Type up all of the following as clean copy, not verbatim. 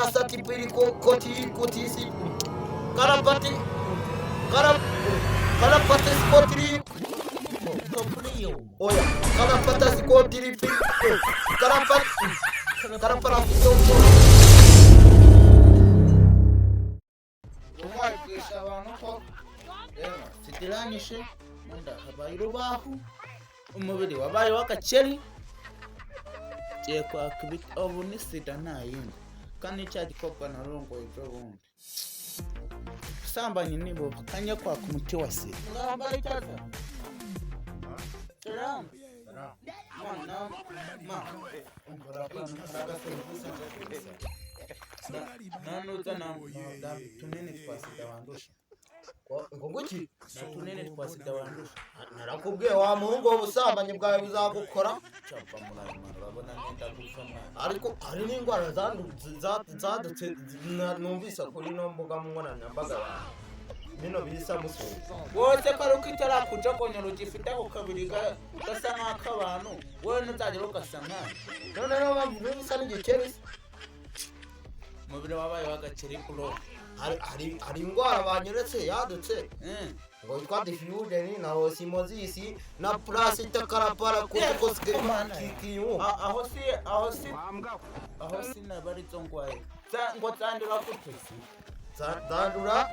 karasati piri kotisi karapati karapati skotiri oya karapata skotiri piri karapara fitoto umwari kwisha abantu ko fitiranyishe munda habaye urubahu umubiri wabaye wakaceri je kwa kubita ubu ni sida nayindi kandi cya gikobwa narongoye byo bundi sambanye nibo kanya kwa kumuti wa sida ngamba itaza salam nanuza na tunene kwa sida wandusha ngoguki tunene kwa sida wandusha narakubwiye wa muhungu w'ubusambanye bwawe buzagukora cyapa murayimana babona nenda gufama ariko hari n'ingwara zadutse numvise kuri no mbuga nkoranyambaga bino bisa musubiza wose karuko itarakuja konyora ugifite ku kabiri gasa nk'akabantu wowe nutagira ugasanga none no bamvuye bisa n'igikeri mubiri wabaye wagakeri kulo hari ingwara banyeretse yadutse ngo yitwa diffusion na osmosis na plastic karapara kutokoske kikiyo aho si nabari zongwaye ngo tsandura kutesi tsandura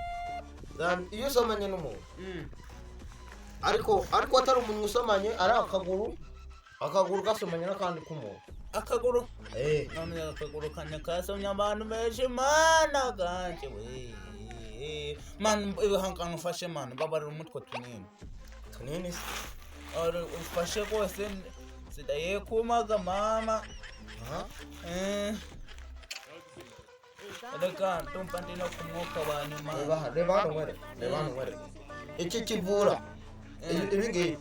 iyo somanye n'umuntu ariko atari umuntu usomanye ari akaguru gasomanye n'akandi k'umuntu akaguru none akaguru kanya kasomye abantu menshi mana ganje we man ibihangano ufashe man babarira umutwe tunini ari ufashe rwose sidaye kumaga mama reka tumpa ndino kumwuka wa nyuma reba nwere iki kivura ibingi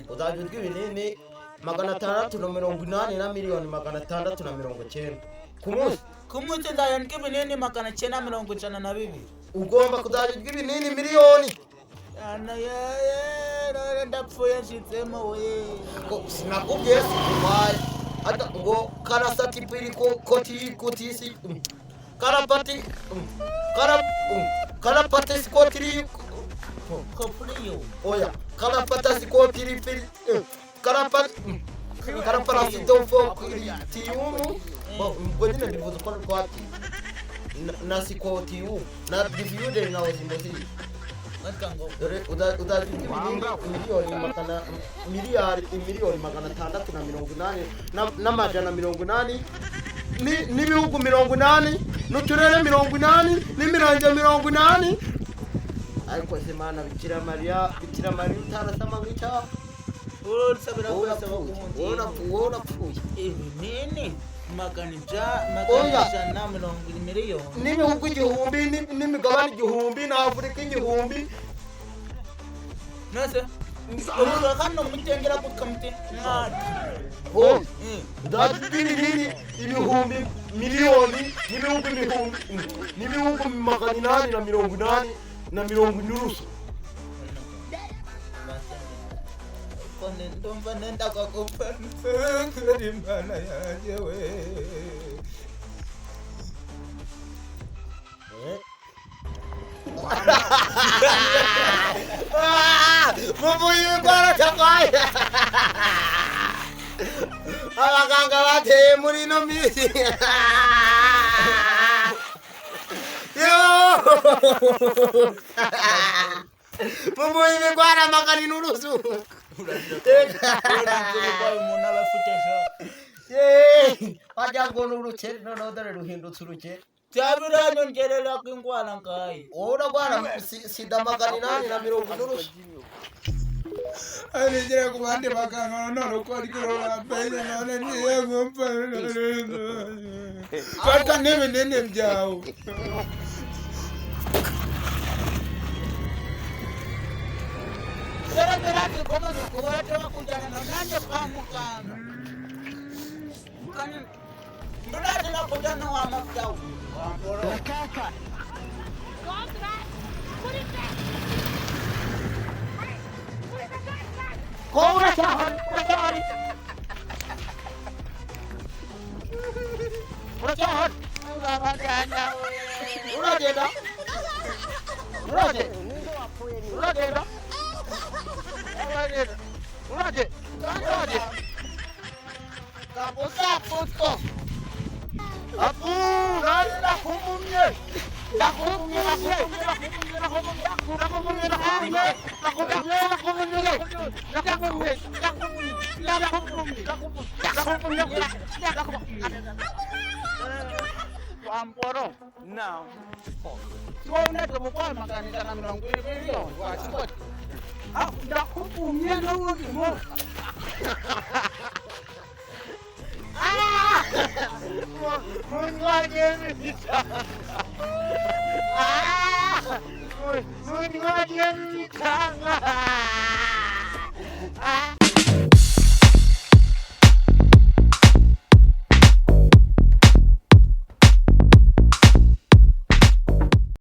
uzajya ibinini 680 na miliyoni 690 ku munsi ndayandika ibinini 992 ugomba kuzajya ibinini miliyoni ndapfuye nshitsemo we sinakubwiye wayi ata ngo karasati piri kotisi karapati skotiri kopriyo oya karapata skotiri piri karapara fitoto tiyumu mbona ndivuze ko twati na sikoti na diffusion na osmosis dore udazindi miliyoni 680 n'amajana 80 n'ibihugu 80 n'uturere 80 n'imirenge 80 ariko semana Bikira Mariya utarasama ngicyo urusabira kwasaba kumuntu pfuye nini magana miliyoni n'ibihugu 1000 n'imigabane 1000 na Afrika 1000 nase urura kano mutengera kukamute dadibiri ibihumbi miliyoni n'ibihugu 880 na 100 ndomba nenda kukupa imana yaje we mubuye bara takai abaganga bateye muri no misi yo mubuye bara magani nurusu umuntu abafutesha ajya ngo n'urukeri none dore ruhindutse urukeri cyabiranye ngerera kw'ingwana ngaye uragwana sida 890 arigera ku bandi baganga none uko ariko rapenya none niye ngompa fata n'ibinini byawe Gara-gara koma kuwata kujana nanje pamukana. Kani ndada na kujana wa mafdau. Kaka. Kontra. Kurita. Kora shahan, kora. Kora shahan. Ula bagan. uragenda uragenda uragenda uragenda kabusa puto apu nanda kumumye nakumye Amporo now tuone tumukwa makanisa na mirongo ibiri wachikoti ndakumye n'uwo Mungu